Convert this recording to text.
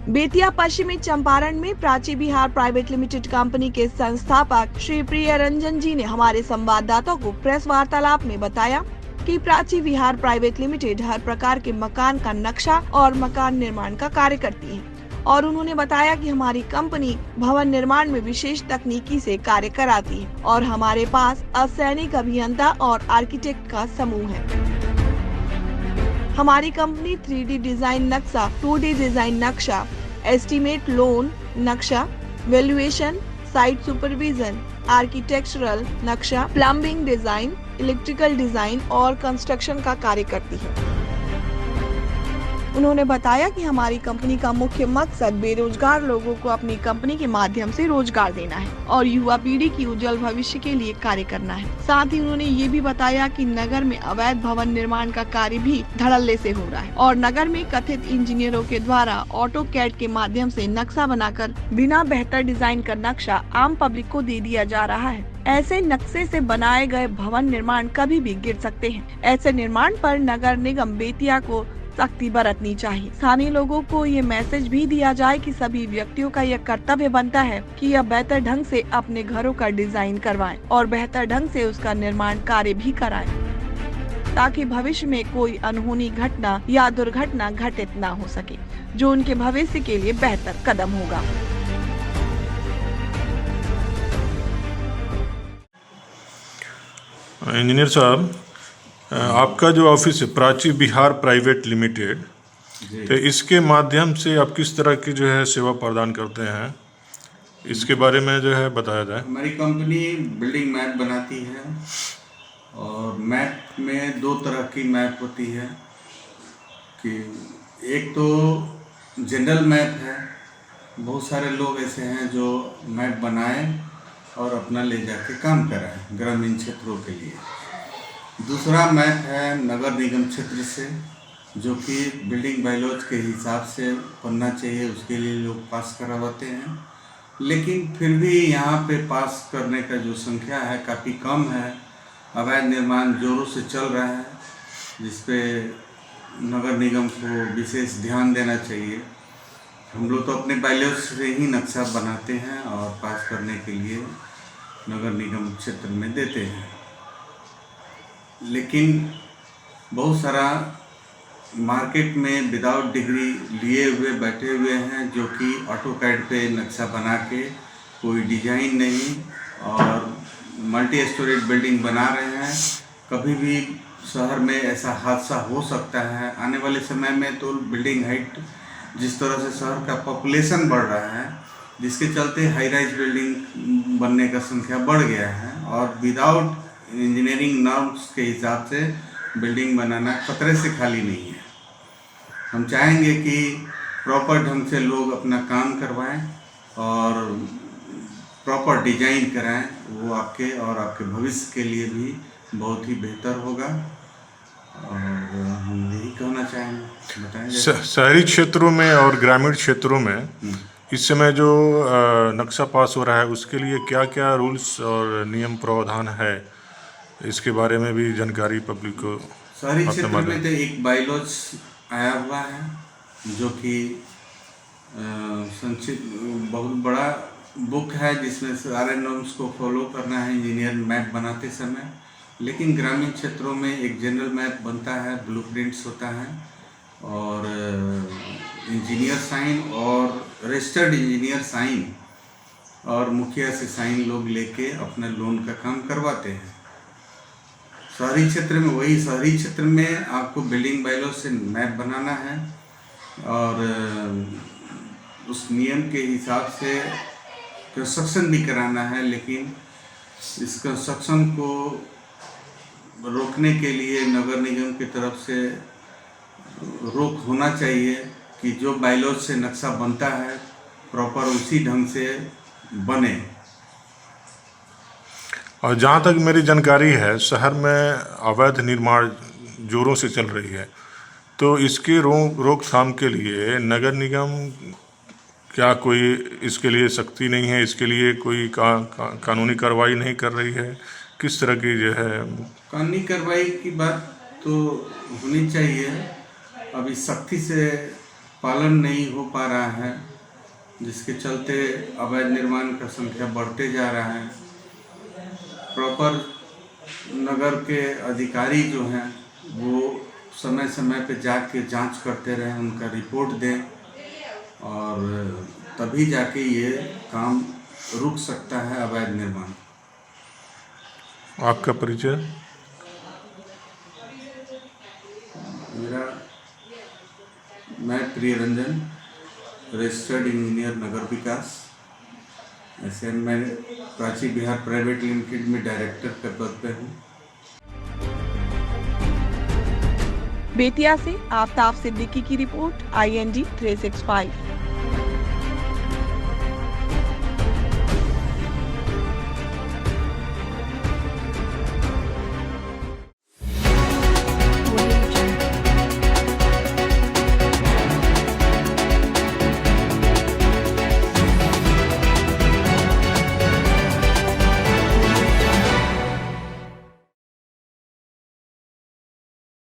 बेतिया पश्चिमी चंपारण में प्राची विहार private limited company के संस्थापक श्री प्रिय रंजन जी ने हमारे संवाददाता को प्रेस वार्तालाप में बताया कि प्राची विहार प्राइवेट लिमिटेड हर प्रकार के मकान का नक्शा और मकान निर्माण का कार्य करती है और उन्होंने बताया कि हमारी कंपनी भवन निर्माण में विशेष तकनीकी से कार्य कराती है और हमारे पास असैनिक अभियंता और आर्किटेक्ट का समूह है। हमारी कंपनी 3D डिजाइन नक्शा, 2D डिजाइन नक्शा, एस्टीमेट लोन नक्शा, वैल्यूएशन, साइट सुपरविजन, आर्किटेक्चरल नक्शा, प्लम्बिंग डिजाइन, इलेक्ट्रिकल डिजाइन और कंस्ट्रक्शन का कार्य करती है। उन्होंने बताया कि हमारी कंपनी का मुख्य मकसद बेरोजगार लोगों को अपनी कंपनी के माध्यम से रोजगार देना है और युवा पीढ़ी की उज्जवल भविष्य के लिए कार्य करना है। साथ ही उन्होंने ये भी बताया कि नगर में अवैध भवन निर्माण का कार्य भी धड़ल्ले से हो रहा है और नगर में कथित इंजीनियरों के द्वारा ऑटोकैड के माध्यम से नक्शा बनाकर बिना बेहतर डिजाइन का नक्शा आम पब्लिक को दे दिया जा रहा है। ऐसे नक्शे से बनाए गए भवन निर्माण कभी भी गिर सकते हैं। ऐसे निर्माण पर नगर निगम बेतिया को सख्ती बरतनी चाहिए। स्थानीय लोगों को ये मैसेज भी दिया जाए कि सभी व्यक्तियों का यह कर्तव्य बनता है कि यह बेहतर ढंग से अपने घरों का डिजाइन करवाएं और बेहतर ढंग से उसका निर्माण कार्य भी कराएं, ताकि भविष्य में कोई अनहोनी घटना या दुर्घटना घटित न हो सके, जो उनके भविष्य के लिए बेहतर कदम होगा। इंजीनियर साहब, आपका जो ऑफिस है प्राची विहार प्राइवेट लिमिटेड, तो इसके माध्यम से आप किस तरह की जो है सेवा प्रदान करते हैं, इसके बारे में जो है बताया जाए। हमारी कंपनी बिल्डिंग मैप बनाती है और मैप में दो तरह की मैप होती है कि एक तो जनरल मैप है। बहुत सारे लोग ऐसे हैं जो मैप बनाएं और अपना ले जाके काम कराएं ग्रामीण क्षेत्रों के लिए। दूसरा मैप है नगर निगम क्षेत्र से, जो कि बिल्डिंग बायलॉज के हिसाब से बनना चाहिए, उसके लिए लोग पास करवाते हैं। लेकिन फिर भी यहाँ पे पास करने का जो संख्या है काफ़ी कम है। अवैध निर्माण जोरों से चल रहा है, जिस पे नगर निगम को विशेष ध्यान देना चाहिए। हम लोग तो अपने बायलॉज से ही नक्शा बनाते हैं और पास करने के लिए नगर निगम क्षेत्र में देते हैं। लेकिन बहुत सारा मार्केट में विदाउट डिग्री लिए हुए बैठे हुए हैं, जो कि ऑटोकैड पे नक्शा बना के कोई डिजाइन नहीं और मल्टी स्टोरेज बिल्डिंग बना रहे हैं। कभी भी शहर में ऐसा हादसा हो सकता है। आने वाले समय में तो बिल्डिंग हाइट, जिस तरह से शहर का पॉपुलेशन बढ़ रहा है, जिसके चलते हाई राइज बिल्डिंग बनने का संख्या बढ़ गया है और विदाउट इंजीनियरिंग नॉर्म्स के हिसाब से बिल्डिंग बनाना खतरे से खाली नहीं है। हम चाहेंगे कि प्रॉपर ढंग से लोग अपना काम करवाएं और प्रॉपर डिजाइन कराएं। वो आपके और आपके भविष्य के लिए भी बहुत ही बेहतर होगा और हम यही कहना चाहेंगे। बताएं शहरी क्षेत्रों में और ग्रामीण क्षेत्रों में इस समय जो नक्शा पास हो रहा है, उसके लिए क्या क्या रूल्स और नियम प्रावधान है, इसके बारे में भी जानकारी पब्लिक को। शहरी क्षेत्र में तो एक बायलॉज आया हुआ है, जो कि संक्षिप्त बहुत बड़ा बुक है, जिसमें सारे नॉर्म्स को फॉलो करना है इंजीनियर मैप बनाते समय। लेकिन ग्रामीण क्षेत्रों में एक जनरल मैप बनता है, ब्लूप्रिंट्स होता है और इंजीनियर साइन और रजिस्टर्ड इंजीनियर साइन और मुखिया से साइन लोग लेके अपना लोन का काम करवाते हैं। शहरी क्षेत्र में वही शहरी क्षेत्र में आपको बिल्डिंग बायलॉज से मैप बनाना है और उस नियम के हिसाब से कंस्ट्रक्शन भी कराना है। लेकिन इस कंस्ट्रक्शन को रोकने के लिए नगर निगम की तरफ से रोक होना चाहिए कि जो बायलॉज से नक्शा बनता है प्रॉपर उसी ढंग से बने। और जहाँ तक मेरी जानकारी है, शहर में अवैध निर्माण जोरों से चल रही है, तो इसके रोकथाम के लिए नगर निगम क्या कोई इसके लिए सख्ती नहीं है, इसके लिए कोई कानूनी कार्रवाई नहीं कर रही है? किस तरह की जो है कानूनी कार्रवाई की बात तो होनी चाहिए। अभी सख्ती से पालन नहीं हो पा रहा है, जिसके चलते अवैध निर्माण का संख्या बढ़ते जा रहा है। प्रॉपर नगर के अधिकारी जो हैं वो समय समय पे जाके जांच करते रहें, उनका रिपोर्ट दें और तभी जाके ये काम रुक सकता है अवैध निर्माण। आपका परिचय? मैं प्रिय रंजन, रजिस्टर्ड इंजीनियर नगर विकास, ऐसे मैं प्राची बिहार प्राइवेट लिमिटेड में डायरेक्टर के पद पे हूँ। बेतिया से आफ्ताब सिद्दीकी की रिपोर्ट, IND 365।